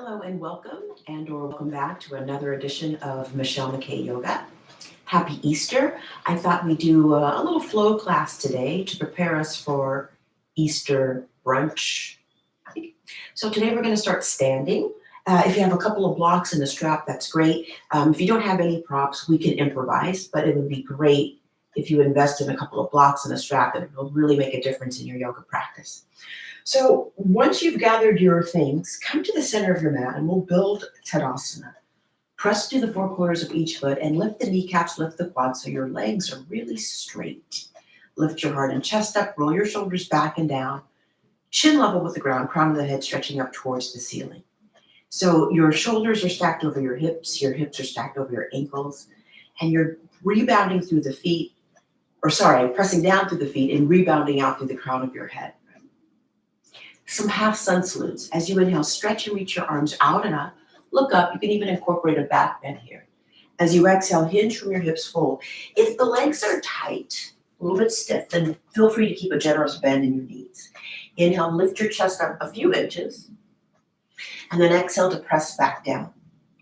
Hello and welcome or welcome back to another edition of Michelle McKay Yoga. Happy Easter. I thought we'd do a little flow class today to prepare us for Easter brunch. So today we're going to start standing. If you have a couple of blocks and a strap, that's great. If you don't have any props, we can improvise, but it would be great if you invest in a couple of blocks and a strap, and it will really make a difference in your yoga practice. So once you've gathered your things, come to the center of your mat and we'll build Tadasana. Press through the four corners of each foot and lift the kneecaps, lift the quads so your legs are really straight. Lift your heart and chest up, roll your shoulders back and down, chin level with the ground, crown of the head stretching up towards the ceiling. So your shoulders are stacked over your hips are stacked over your ankles, and you're rebounding through the feet, pressing down through the feet and rebounding out through the crown of your head. Some half sun salutes. As you inhale, stretch and reach your arms out and up. Look up. You can even incorporate a back bend here. As you exhale, hinge from your hips, fold. If the legs are tight, a little bit stiff, then feel free to keep a generous bend in your knees. Inhale, lift your chest up a few inches, and then exhale to press back down.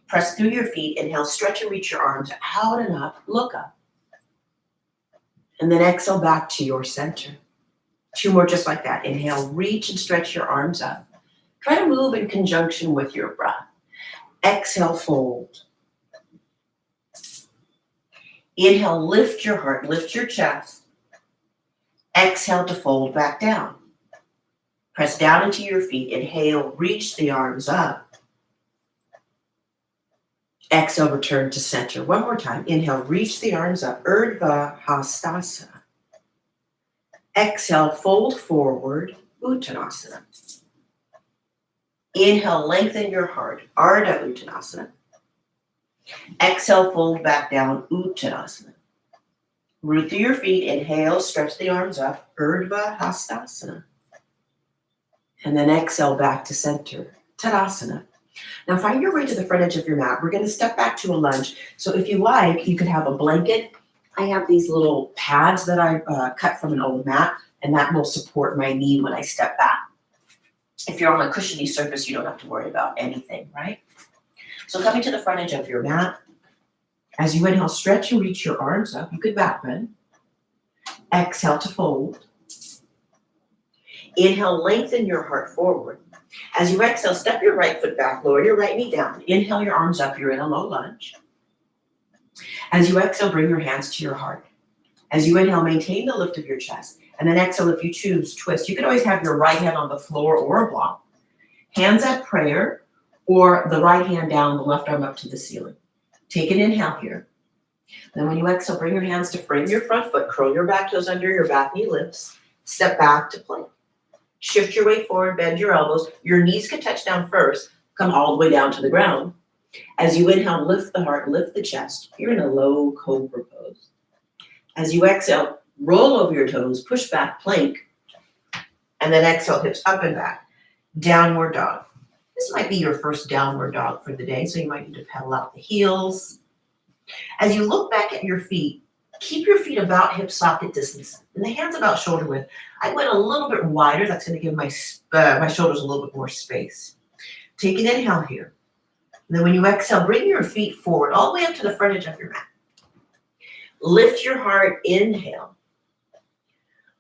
Press through your feet. Inhale, stretch and reach your arms out and up. Look up. And then exhale back to your center. Two more just like that. Inhale, reach and stretch your arms up. Try to move in conjunction with your breath. Exhale, fold. Inhale, lift your heart, lift your chest. Exhale to fold back down. Press down into your feet. Inhale, reach the arms up. Exhale, return to center. One more time. Inhale, reach the arms up. Urdhva Hastasana. Exhale, fold forward, Uttanasana. Inhale, lengthen your heart, Ardha Uttanasana. Exhale, fold back down, Uttanasana. Root through your feet, inhale, stretch the arms up, Urdhva Hastasana. And then exhale back to center, Tadasana. Now find your way to the front edge of your mat. We're going to step back to a lunge. So if you like, you could have a blanket. I have these little pads that I cut from an old mat, and that will support my knee when I step back. If you're on a cushiony surface, you don't have to worry about anything, right? So coming to the front edge of your mat, as you inhale, stretch and reach your arms up. You could back bend. Exhale to fold. Inhale, lengthen your heart forward. As you exhale, step your right foot back, lower your right knee down. Inhale your arms up, you're in a low lunge. As you exhale, bring your hands to your heart. As you inhale, maintain the lift of your chest. And then exhale, if you choose, twist. You can always have your right hand on the floor or a block. Hands at prayer, or the right hand down, the left arm up to the ceiling. Take an inhale here. Then when you exhale, bring your hands to frame your front foot. Curl your back toes under, your back knee lifts. Step back to plank. Shift your weight forward, bend your elbows. Your knees can touch down first. Come all the way down to the ground. As you inhale, lift the heart, lift the chest. You're in a low cobra pose. As you exhale, roll over your toes, push back, plank, and then exhale, hips up and back. Downward dog. This might be your first downward dog for the day, so you might need to pedal out the heels. As you look back at your feet, keep your feet about hip socket distance, and the hands about shoulder width. I went a little bit wider. That's going to give my shoulders a little bit more space. Take an inhale here. And then when you exhale, bring your feet forward, all the way up to the front edge of your mat. Lift your heart, inhale.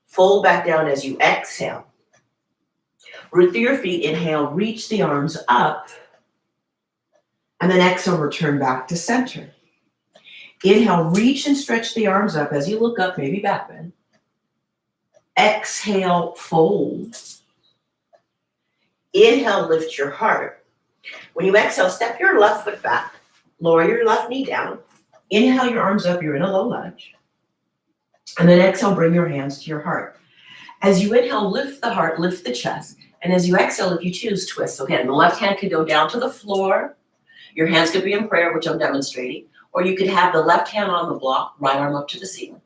Fold back down as you exhale. Root through your feet, inhale, reach the arms up. And then exhale, return back to center. Inhale, reach and stretch the arms up as you look up, maybe back bend. Exhale, fold. Inhale, lift your heart. When you exhale, step your left foot back. Lower your left knee down. Inhale your arms up, you're in a low lunge. And then exhale, bring your hands to your heart. As you inhale, lift the heart, lift the chest. And as you exhale, if you choose, twist. Again, the left hand could go down to the floor. Your hands could be in prayer, which I'm demonstrating. Or you could have the left hand on the block, right arm up to the ceiling.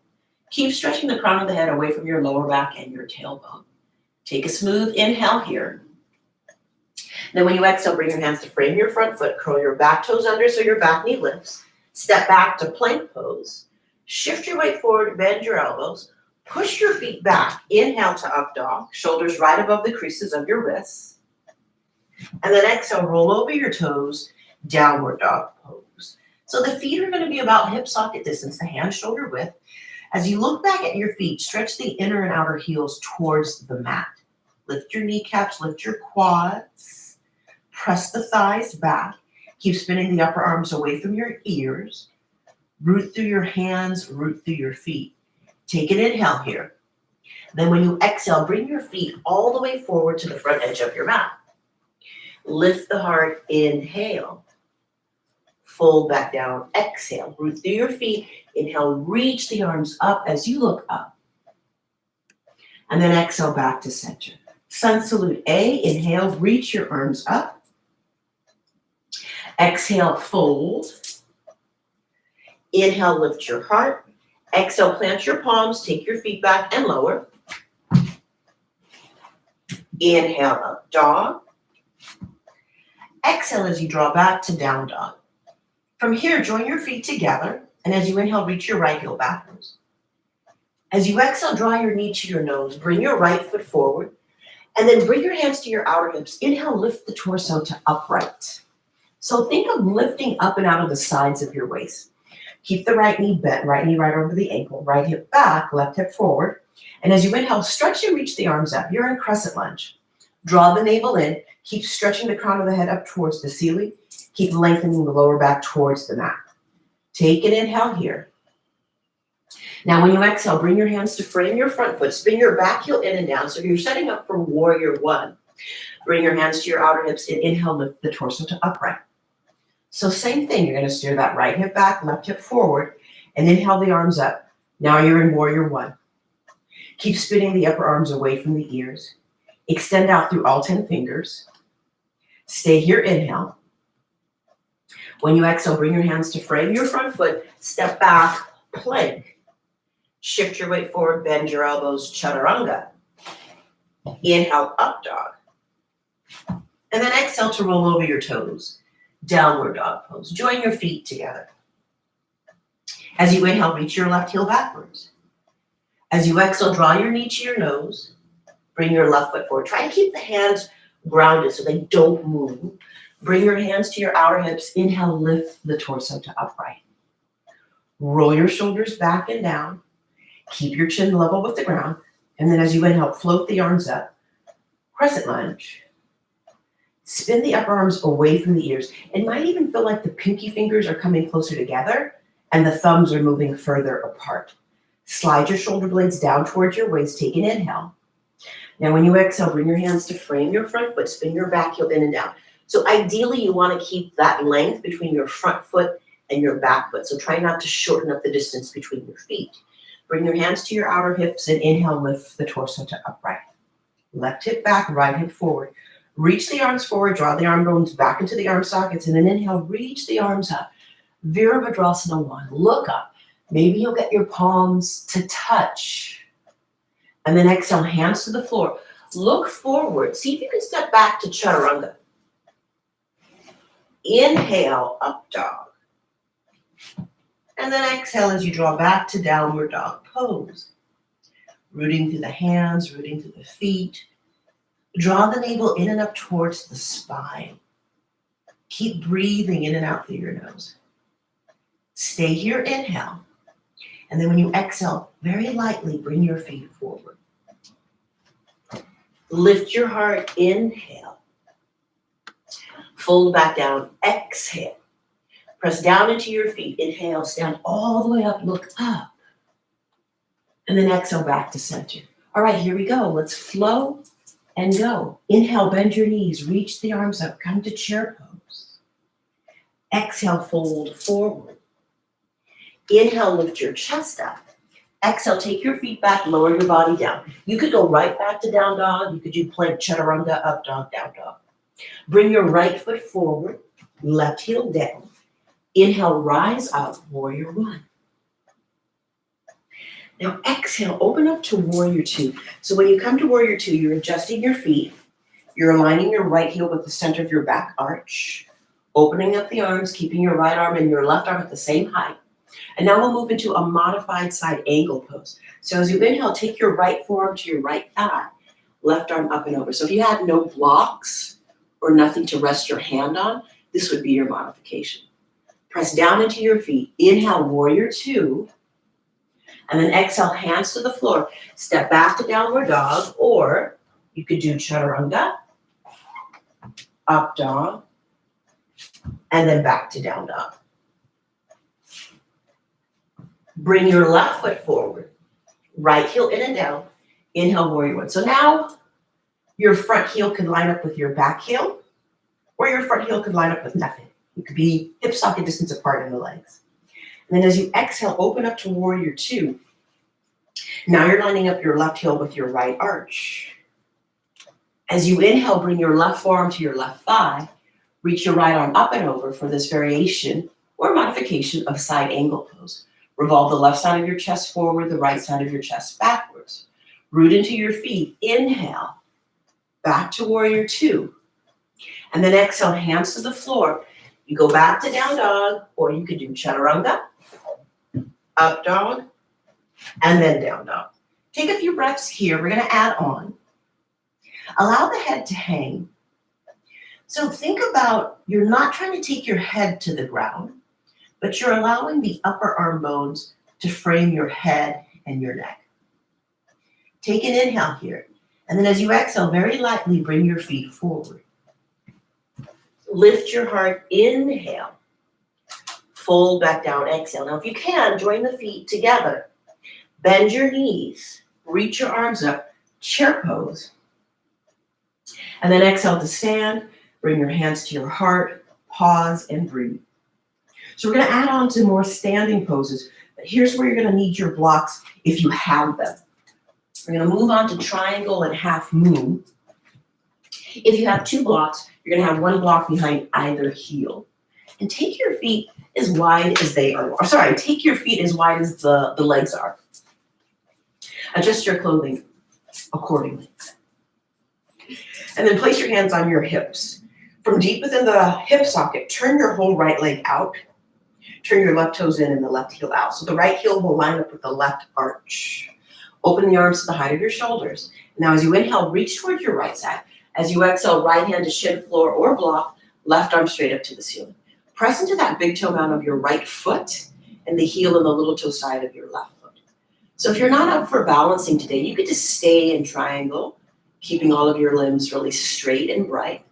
Keep stretching the crown of the head away from your lower back and your tailbone. Take a smooth inhale here. Then when you exhale, bring your hands to frame your front foot, curl your back toes under so your back knee lifts. Step back to plank pose. Shift your weight forward, bend your elbows. Push your feet back. Inhale to up dog. Shoulders right above the creases of your wrists. And then exhale, roll over your toes, downward dog pose. So the feet are going to be about hip socket distance, the hand shoulder width. As you look back at your feet, stretch the inner and outer heels towards the mat. Lift your kneecaps, lift your quads, press the thighs back. Keep spinning the upper arms away from your ears. Root through your hands, root through your feet. Take an inhale here. Then when you exhale, bring your feet all the way forward to the front edge of your mat. Lift the heart, inhale. Fold back down, exhale. Root through your feet. Inhale, reach the arms up as you look up. And then exhale back to center. Sun salute A, inhale, reach your arms up. Exhale, fold. Inhale, lift your heart. Exhale, plant your palms, take your feet back and lower. Inhale, up dog. Exhale as you draw back to down dog. From here, join your feet together, and as you inhale, reach your right heel backwards. As you exhale, draw your knee to your nose, bring your right foot forward, and then bring your hands to your outer hips. Inhale, lift the torso to upright. So think of lifting up and out of the sides of your waist. Keep the right knee bent, right knee right over the ankle, right hip back, left hip forward. And as you inhale, stretch and reach the arms up. You're in crescent lunge. Draw the navel in. Keep stretching the crown of the head up towards the ceiling. Keep lengthening the lower back towards the mat. Take an inhale here. Now when you exhale, bring your hands to frame your front foot. Spin your back heel in and down. So you're setting up for warrior one. Bring your hands to your outer hips and inhale, lift the torso to upright. So same thing, you're going to steer that right hip back, left hip forward, and inhale the arms up. Now you're in warrior one. Keep spinning the upper arms away from the ears. Extend out through all 10 fingers. Stay here, inhale. When you exhale, bring your hands to frame your front foot, step back, plank. Shift your weight forward, bend your elbows, chaturanga. Inhale, up dog. And then exhale to roll over your toes. Downward dog pose. Join your feet together. As you inhale, reach your left heel backwards. As you exhale, draw your knee to your nose. Bring your left foot forward. Try to keep the hands grounded so they don't move. Bring your hands to your outer hips. Inhale, lift the torso to upright. Roll your shoulders back and down. Keep your chin level with the ground. And then as you inhale, float the arms up. Crescent lunge. Spin the upper arms away from the ears. It might even feel like the pinky fingers are coming closer together and the thumbs are moving further apart. Slide your shoulder blades down towards your waist. Take an inhale. Now when you exhale, bring your hands to frame your front foot. Spin your back heel in and down. So ideally, you want to keep that length between your front foot and your back foot. So try not to shorten up the distance between your feet. Bring your hands to your outer hips and inhale, lift the torso to upright. Left hip back, right hip forward. Reach the arms forward, draw the arm bones back into the arm sockets, and then inhale, reach the arms up. Virabhadrasana 1, look up. Maybe you'll get your palms to touch. And then exhale, hands to the floor. Look forward. See if you can step back to chaturanga. Inhale, up dog. And then exhale as you draw back to downward dog pose. Rooting through the hands, rooting through the feet. Draw the navel in and up towards the spine. Keep breathing in and out through your nose. Stay here, inhale. And then when you exhale, very lightly bring your feet forward. Lift your heart, inhale. Fold back down, exhale. Press down into your feet, inhale, stand all the way up, look up. And then exhale back to center. All right, here we go. Let's flow and go. Inhale, bend your knees, reach the arms up, come to chair pose. Exhale, fold forward. Inhale, lift your chest up. Exhale, take your feet back, lower your body down. You could go right back to down dog. You could do plank, chaturanga, up dog, down dog. Bring your right foot forward, left heel down. Inhale, rise up, warrior one. Now exhale, open up to warrior two. So when you come to warrior two, you're adjusting your feet. You're aligning your right heel with the center of your back arch. Opening up the arms, keeping your right arm and your left arm at the same height. And now we'll move into a modified side angle pose. So as you inhale, take your right forearm to your right thigh, left arm up and over. So if you had no blocks or nothing to rest your hand on, this would be your modification. Press down into your feet. Inhale, warrior two. And then exhale, hands to the floor. Step back to downward dog, or you could do chaturanga, up dog, and then back to down dog. Bring your left foot forward. Right heel in and down. Inhale, warrior one. So now your front heel can line up with your back heel, or your front heel could line up with nothing. You could be hip socket distance apart in the legs. And then as you exhale, open up to warrior two. Now you're lining up your left heel with your right arch. As you inhale, bring your left forearm to your left thigh. Reach your right arm up and over for this variation or modification of side angle pose. Revolve the left side of your chest forward, the right side of your chest backwards. Root into your feet. Inhale, back to warrior two. And then exhale, hands to the floor. You go back to down dog, or you could do chaturanga, up dog, and then down dog. Take a few breaths here. We're going to add on. Allow the head to hang. So think about, you're not trying to take your head to the ground, but you're allowing the upper arm bones to frame your head and your neck. Take an inhale here. And then as you exhale, very lightly bring your feet forward. Lift your heart, inhale. Fold back down, exhale. Now if you can, join the feet together. Bend your knees. Reach your arms up. Chair pose. And then exhale to stand. Bring your hands to your heart. Pause and breathe. So we're going to add on to more standing poses. But here's where you're going to need your blocks if you have them. We're going to move on to triangle and half moon. If you have two blocks, you're going to have one block behind either heel. And take your feet as wide as they are. Or sorry, take your feet as wide as the legs are. Adjust your clothing accordingly. And then place your hands on your hips. From deep within the hip socket, turn your whole right leg out. Turn your left toes in and the left heel out. So the right heel will line up with the left arch. Open the arms to the height of your shoulders. Now as you inhale, reach towards your right side. As you exhale, right hand to shin floor or block, left arm straight up to the ceiling. Press into that big toe mound of your right foot and the heel and the little toe side of your left foot. So if you're not up for balancing today, you could just stay in triangle, keeping all of your limbs really straight and bright.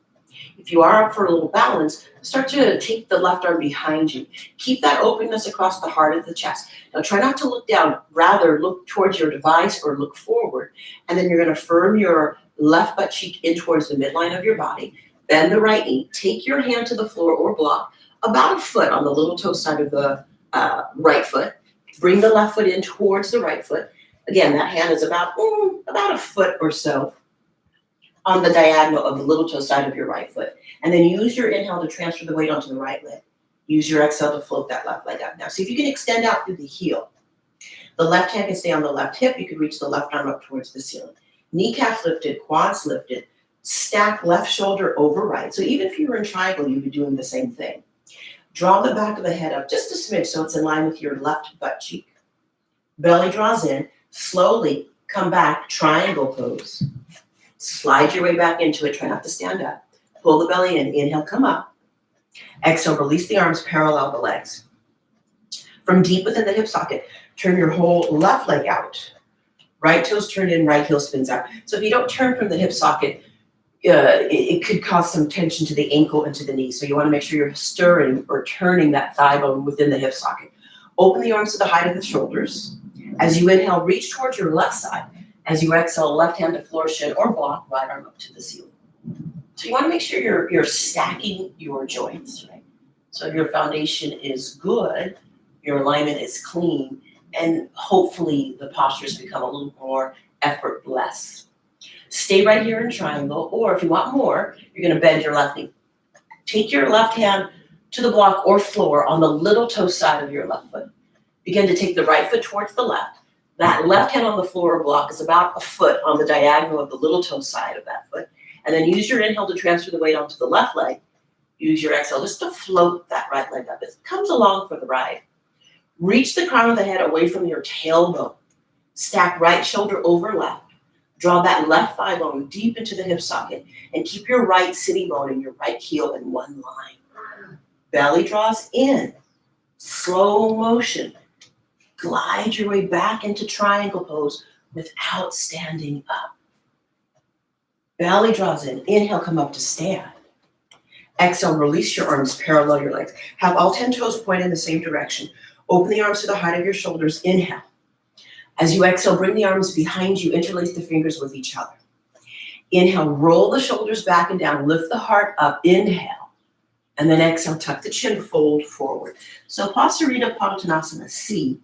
If you are up for a little balance, start to take the left arm behind you. Keep that openness across the heart of the chest. Now try not to look down, rather look towards your device or look forward. And then you're going to firm your left butt cheek in towards the midline of your body. Bend the right knee. Take your hand to the floor or block about a foot on the little toe side of the right foot. Bring the left foot in towards the right foot. Again, that hand is about a foot or so on the diagonal of the little toe side of your right foot. And then use your inhale to transfer the weight onto the right leg. Use your exhale to float that left leg up. Now, see if you can extend out through the heel. The left hand can stay on the left hip. You can reach the left arm up towards the ceiling. Kneecaps lifted, quads lifted. Stack left shoulder over right. So even if you were in triangle, you'd be doing the same thing. Draw the back of the head up just a smidge so it's in line with your left butt cheek. Belly draws in. Slowly come back, triangle pose. Slide your way back into it. Try not to stand up. Pull the belly in. Inhale, come up. Exhale, release the arms, parallel the legs. From deep within the hip socket, turn your whole left leg out. Right toes turned in, right heel spins out. So if you don't turn from the hip socket, it could cause some tension to the ankle and to the knee. So you want to make sure you're stirring or turning that thigh bone within the hip socket. Open the arms to the height of the shoulders. As you inhale, reach towards your left side. As you exhale, left hand to floor, shin, or block, right arm up to the ceiling. So you want to make sure you're stacking your joints, right? So your foundation is good, your alignment is clean, and hopefully the postures become a little more effortless. Stay right here in triangle, or if you want more, you're going to bend your left knee. Take your left hand to the block or floor on the little toe side of your left foot. Begin to take the right foot towards the left. That left hand on the floor or block is about a foot on the diagonal of the little toe side of that foot. And then use your inhale to transfer the weight onto the left leg. Use your exhale just to float that right leg up. It comes along for the ride. Reach the crown of the head away from your tailbone. Stack right shoulder over left. Draw that left thigh bone deep into the hip socket and keep your right sitting bone and your right heel in one line. Belly draws in, slow motion. Glide your way back into triangle pose without standing up. Belly draws in, inhale, come up to stand. Exhale, release your arms, parallel your legs. Have all 10 toes point in the same direction. Open the arms to the height of your shoulders, inhale. As you exhale, bring the arms behind you, interlace the fingers with each other. Inhale, roll the shoulders back and down, lift the heart up, inhale. And then exhale, tuck the chin, fold forward. So Pasarita Padottanasana, C.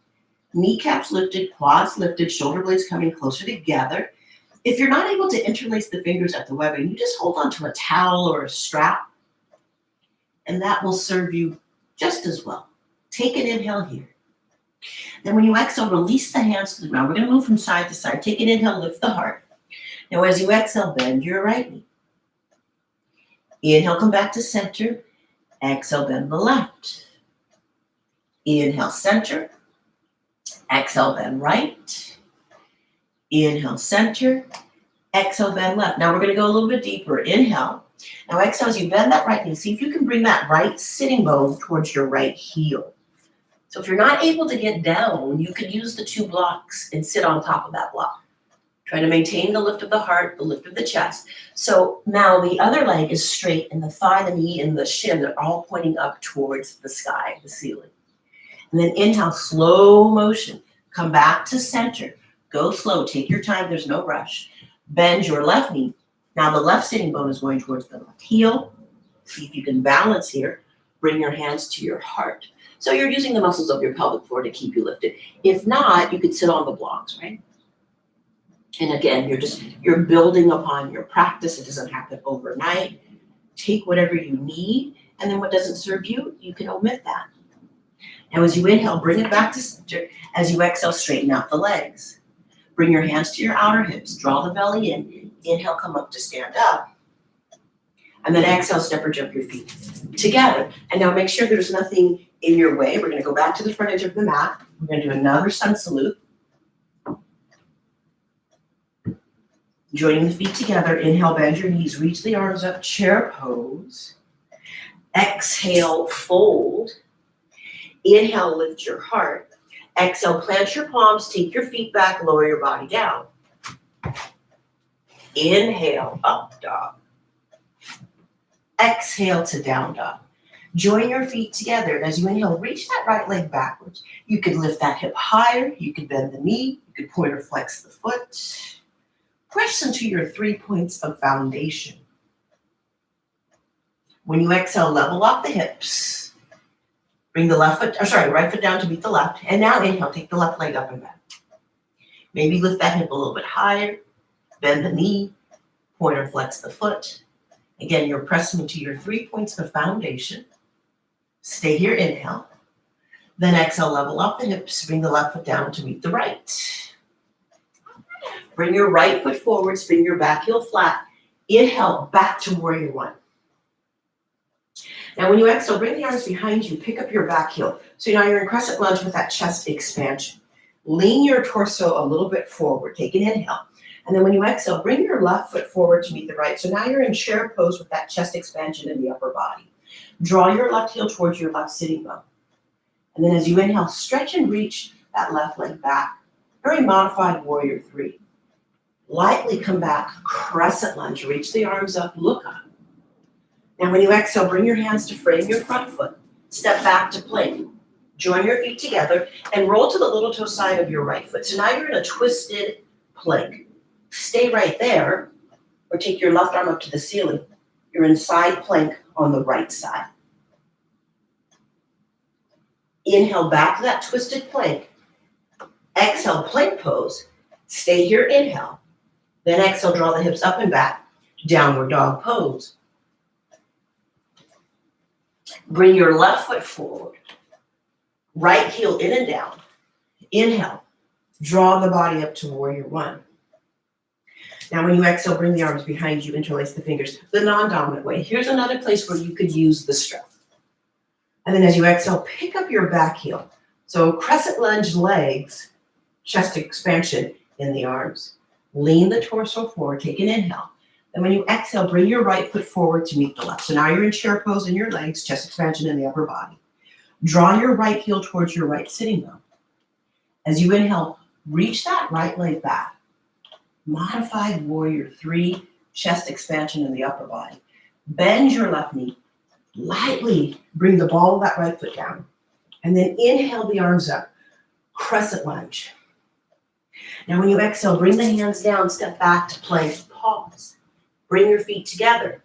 Kneecaps lifted, quads lifted, shoulder blades coming closer together. If you're not able to interlace the fingers at the webbing, you just hold onto a towel or a strap, and that will serve you just as well. Take an inhale here. Then when you exhale, release the hands to the ground. We're going to move from side to side. Take an inhale, lift the heart. Now as you exhale, bend your right knee. Inhale, come back to center. Exhale, bend the left. Inhale, center. Exhale, bend right. Inhale, center. Exhale, bend left. Now we're going to go a little bit deeper. Inhale. Now exhale as you bend that right knee. See if you can bring that right sitting bone towards your right heel. So if you're not able to get down, you could use the 2 blocks and sit on top of that block. Try to maintain the lift of the heart, the lift of the chest. So now the other leg is straight, and the thigh, the knee, and the shin are all pointing up towards the sky, the ceiling. And then inhale, slow motion. Come back to center. Go slow. Take your time. There's no rush. Bend your left knee. Now the left sitting bone is going towards the left heel. See if you can balance here. Bring your hands to your heart. So you're using the muscles of your pelvic floor to keep you lifted. If not, you could sit on the blocks, right? And again, you're building upon your practice. It doesn't happen overnight. Take whatever you need, and then what doesn't serve you, you can omit that. Now as you inhale, bring it back to center. As you exhale, straighten out the legs. Bring your hands to your outer hips. Draw the belly in. Inhale, come up to stand up. And then exhale, step or jump your feet together. And now make sure there's nothing in your way. We're going to go back to the front edge of the mat. We're going to do another sun salute. Joining the feet together. Inhale, bend your knees. Reach the arms up, chair pose. Exhale, fold. Inhale, lift your heart. Exhale, plant your palms, take your feet back, lower your body down. Inhale, up dog. Exhale to down dog. Join your feet together. And as you inhale, reach that right leg backwards. You could lift that hip higher. You could bend the knee. You could point or flex the foot. Press into your 3 points of foundation. When you exhale, level off the hips. Bring the right foot down to meet the left. And now inhale, take the left leg up and back. Maybe lift that hip a little bit higher. Bend the knee. Point or flex the foot. Again, you're pressing into your 3 points of foundation. Stay here, inhale. Then exhale, level off the hips. Bring the left foot down to meet the right. Bring your right foot forward. Spin your back heel flat. Inhale, back to warrior 1. Now when you exhale, bring the arms behind you, pick up your back heel. So now you're in crescent lunge with that chest expansion. Lean your torso a little bit forward, take an inhale. And then when you exhale, bring your left foot forward to meet the right. So now you're in chair pose with that chest expansion in the upper body. Draw your left heel towards your left sitting bone. And then as you inhale, stretch and reach that left leg back. Very modified warrior 3. Lightly come back, crescent lunge, reach the arms up, look up. Now when you exhale, bring your hands to frame your front foot. Step back to plank. Join your feet together and roll to the little toe side of your right foot. So now you're in a twisted plank. Stay right there or take your left arm up to the ceiling. You're in side plank on the right side. Inhale back to that twisted plank. Exhale, plank pose. Stay here, inhale. Then exhale, draw the hips up and back. Downward dog pose. Bring your left foot forward. Right heel in and down. Inhale. Draw the body up to warrior 1. Now when you exhale, bring the arms behind you, interlace the fingers the non-dominant way. Here's another place where you could use the strength. And then as you exhale, pick up your back heel. So crescent lunge legs, chest expansion in the arms. Lean the torso forward, take an inhale. And when you exhale, bring your right foot forward to meet the left. So now you're in chair pose in your legs, chest expansion in the upper body. Draw your right heel towards your right sitting bone. As you inhale, reach that right leg back. Modified warrior 3, chest expansion in the upper body. Bend your left knee. Lightly bring the ball of that right foot down. And then inhale the arms up. Crescent lunge. Now when you exhale, bring the hands down, step back to plank, pause. Bring your feet together.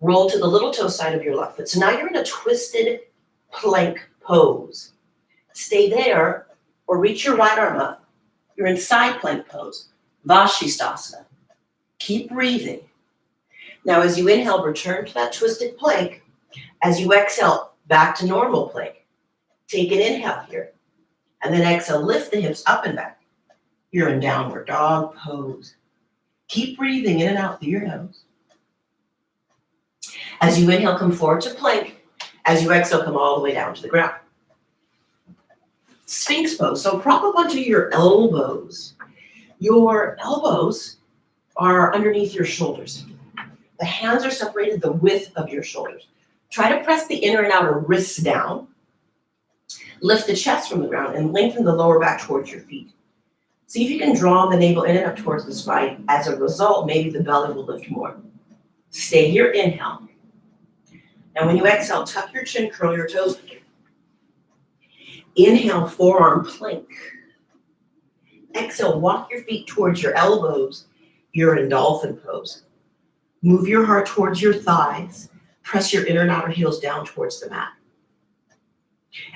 Roll to the little toe side of your left foot. So now you're in a twisted plank pose. Stay there or reach your right arm up. You're in side plank pose, Vashisthasana. Keep breathing. Now as you inhale, return to that twisted plank. As you exhale, back to normal plank. Take an inhale here. And then exhale, lift the hips up and back. You're in downward dog pose. Keep breathing in and out through your nose. As you inhale, come forward to plank. As you exhale, come all the way down to the ground. Sphinx pose. So prop up onto your elbows. Your elbows are underneath your shoulders. The hands are separated the width of your shoulders. Try to press the inner and outer wrists down. Lift the chest from the ground and lengthen the lower back towards your feet. See if you can draw the navel in and up towards the spine. As a result, maybe the belly will lift more. Stay here, inhale. Now when you exhale, tuck your chin, curl your toes. Inhale, forearm plank. Exhale, walk your feet towards your elbows. You're in dolphin pose. Move your heart towards your thighs. Press your inner and outer heels down towards the mat.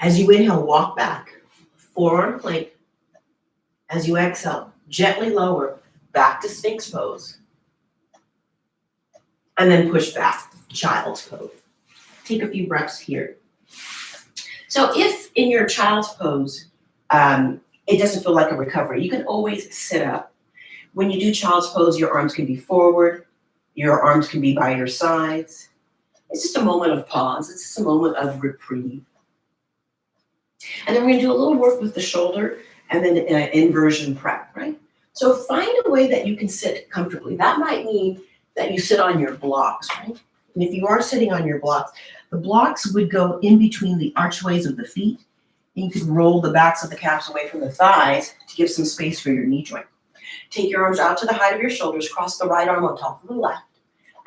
As you inhale, walk back. Forearm plank. As you exhale, gently lower, back to Sphinx pose. And then push back, child's pose. Take a few breaths here. So if in your child's pose, it doesn't feel like a recovery, you can always sit up. When you do child's pose, your arms can be forward, your arms can be by your sides. It's just a moment of pause. It's just a moment of reprieve. And then we're going to do a little work with the shoulder and then inversion prep, right? So find a way that you can sit comfortably. That might mean that you sit on your blocks, right? And if you are sitting on your blocks, the blocks would go in between the archways of the feet. And you could roll the backs of the calves away from the thighs to give some space for your knee joint. Take your arms out to the height of your shoulders, cross the right arm on top of the left,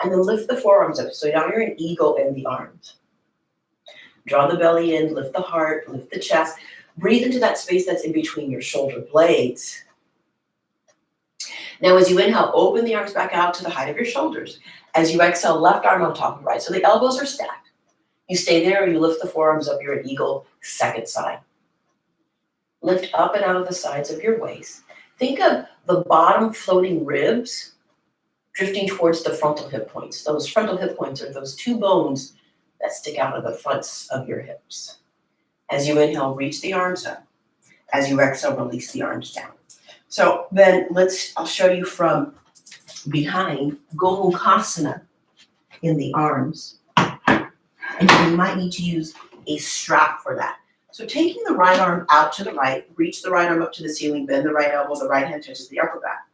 and then lift the forearms up. So now you're an eagle in the arms. Draw the belly in, lift the heart, lift the chest. Breathe into that space that's in between your shoulder blades. Now as you inhale, open the arms back out to the height of your shoulders. As you exhale, left arm on top of right. So the elbows are stacked. You stay there or you lift the forearms up. You're an eagle, second side. Lift up and out of the sides of your waist. Think of the bottom floating ribs drifting towards the frontal hip points. Those frontal hip points are those two bones that stick out of the fronts of your hips. As you inhale, reach the arms up. As you exhale, release the arms down. So then I'll show you from behind, Gomukhasana in the arms. And you might need to use a strap for that. So taking the right arm out to the right, reach the right arm up to the ceiling, bend the right elbow, the right hand touches the upper back.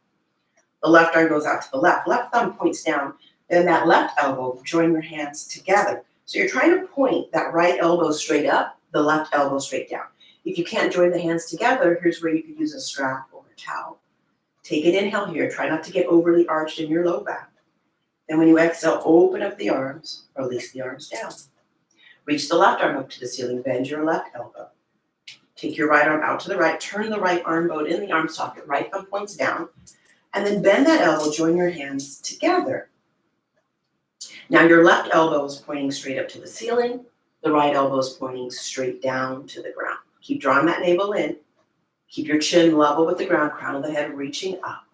The left arm goes out to the left. Left thumb points down. Then that left elbow, join your hands together. So you're trying to point that right elbow straight up, the left elbow straight down. If you can't join the hands together, here's where you could use a strap or a towel. Take an inhale here. Try not to get overly arched in your low back. Then when you exhale, open up the arms, release the arms down. Reach the left arm up to the ceiling, bend your left elbow. Take your right arm out to the right, turn the right arm bone in the arm socket, right thumb points down, and then bend that elbow, join your hands together. Now your left elbow is pointing straight up to the ceiling, the right elbow is pointing straight down to the ground. Keep drawing that navel in, keep your chin level with the ground, crown of the head reaching up.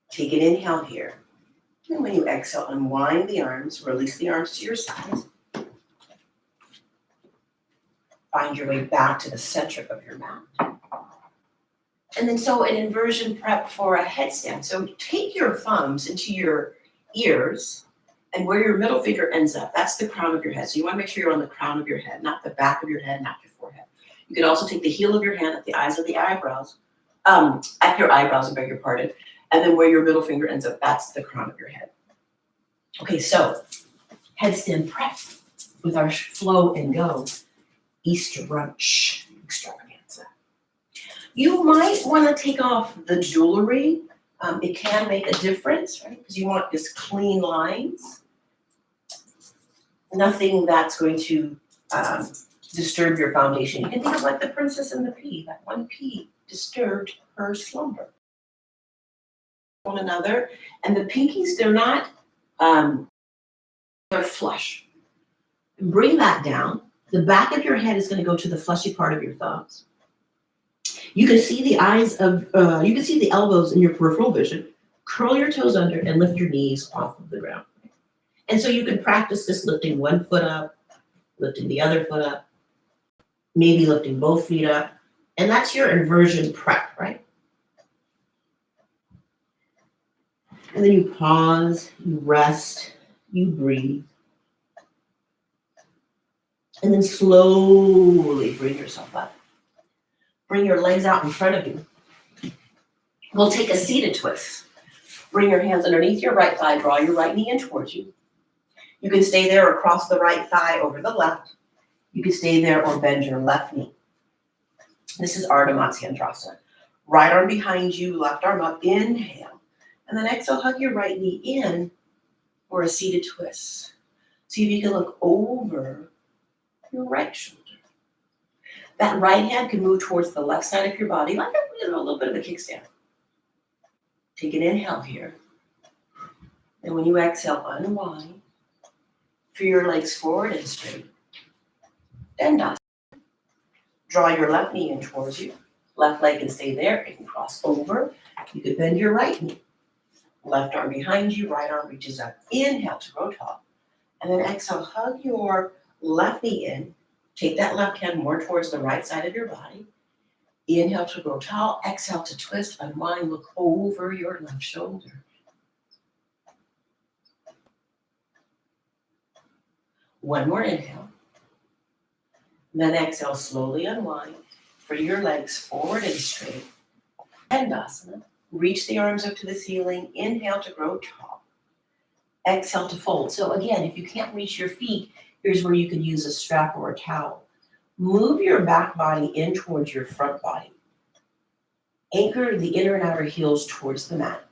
Take an inhale here, and when you exhale, unwind the arms, release the arms to your sides. Find your way back to the center of your mat. And then so an inversion prep for a headstand. So take your thumbs into your ears and where your middle finger ends up, that's the crown of your head. So you want to make sure you're on the crown of your head, not the back of your head, not your forehead. You can also take the heel of your hand at the eyes of the eyebrows, at your eyebrows, I beg your pardon. And then where your middle finger ends up, that's the crown of your head. Okay, so headstand prep with our flow and go Easter brunch extravaganza. You might want to take off the jewelry. It can make a difference, right? Because you want just clean lines. Nothing that's going to disturb your foundation. You can think of like the princess and the pea. That one pea disturbed her slumber. One another. And the pinkies, they're not, they're flush. Bring that down. The back of your head is going to go to the fleshy part of your thumbs. You can see the eyes of, you can see the elbows in your peripheral vision. Curl your toes under and lift your knees off of the ground. And so you can practice this lifting one foot up, lifting the other foot up, maybe lifting both feet up. And that's your inversion prep, right? And then you pause, you rest, you breathe. And then slowly bring yourself up. Bring your legs out in front of you. We'll take a seated twist. Bring your hands underneath your right thigh, draw your right knee in towards you. You can stay there or cross the right thigh over the left. You can stay there or bend your left knee. This is Ardha Matsyendrasana. Right arm behind you, left arm up, inhale. And then exhale, hug your right knee in for a seated twist. See if you can look over your right shoulder. That right hand can move towards the left side of your body, like a little bit of a kickstand. Take an inhale here. And when you exhale, unwind. Free your legs forward and straight. Dandasana. Draw your left knee in towards you. Left leg can stay there. It can cross over. You can bend your right knee. Left arm behind you. Right arm reaches up. Inhale to grow tall. And then exhale, hug your left knee in. Take that left hand more towards the right side of your body. Inhale to grow tall. Exhale to twist. Unwind. Look over your left shoulder. One more inhale. Then exhale, slowly unwind. Free your legs forward and straight. Dandasana. Reach the arms up to the ceiling. Inhale to grow tall. Exhale to fold. So again, if you can't reach your feet, here's where you could use a strap or a towel. Move your back body in towards your front body. Anchor the inner and outer heels towards the mat.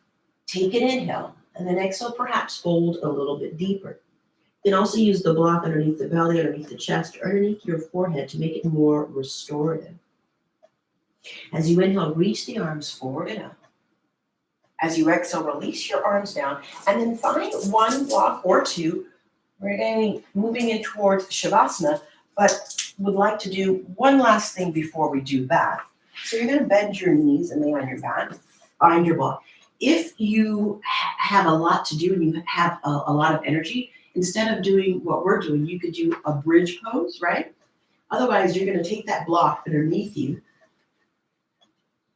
Take an inhale, and then exhale, perhaps fold a little bit deeper. You can also use the block underneath the belly, underneath the chest, or underneath your forehead to make it more restorative. As you inhale, reach the arms forward and up. As you exhale, release your arms down, and then find one block or two. We're going to be moving in towards Shavasana, but would like to do one last thing before we do that. So you're going to bend your knees and lay on your back, on your block. If you have a lot to do and you have a lot of energy, instead of doing what we're doing, you could do a bridge pose, right? Otherwise, you're going to take that block underneath you,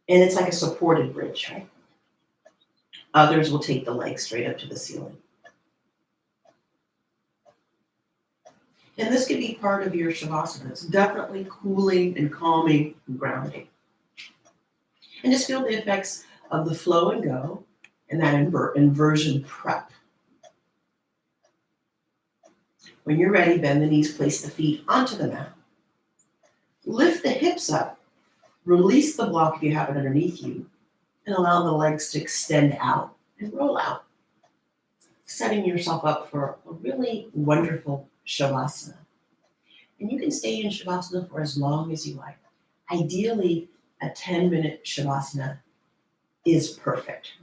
and it's like a supported bridge, right? Others will take the legs straight up to the ceiling. And this could be part of your Shavasana. It's definitely cooling and calming and grounding. And just feel the effects of the flow and go and that inversion prep. When you're ready, bend the knees, place the feet onto the mat. Lift the hips up. Release the block if you have it underneath you. And allow the legs to extend out and roll out. Setting yourself up for a really wonderful Shavasana. And you can stay in Shavasana for as long as you like. Ideally, a 10-minute Shavasana is perfect.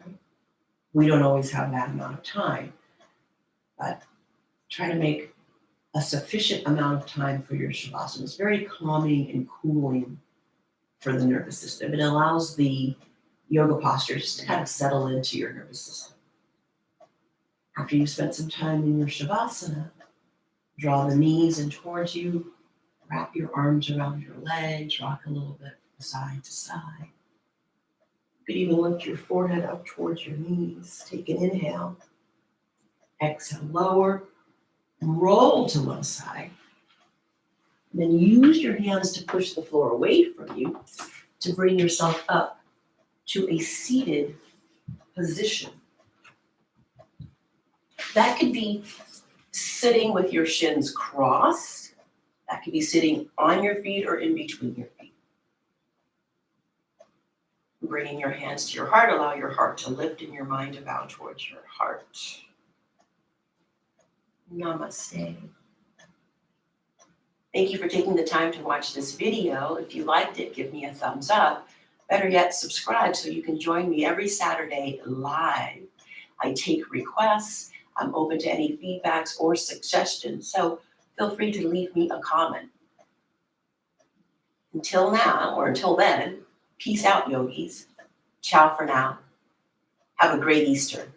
We don't always have that amount of time, but try to make a sufficient amount of time for your Shavasana. It's very calming and cooling for the nervous system. It allows the yoga posture just to kind of settle into your nervous system. After you've spent some time in your Shavasana, draw the knees in towards you, wrap your arms around your legs, rock a little bit from side to side. You could even lift your forehead up towards your knees. Take an inhale. Exhale, lower, and roll to one side. And then use your hands to push the floor away from you to bring yourself up to a seated position. That could be sitting with your shins crossed. That could be sitting on your feet or in between your feet. Bringing your hands to your heart, allow your heart to lift and your mind to bow towards your heart. Namaste. Thank you for taking the time to watch this video. If you liked it, give me a thumbs up. Better yet, subscribe so you can join me every Saturday live. I take requests. I'm open to any feedbacks or suggestions, so feel free to leave me a comment. Until now, or until then, peace out, yogis. Ciao for now. Have a great Easter.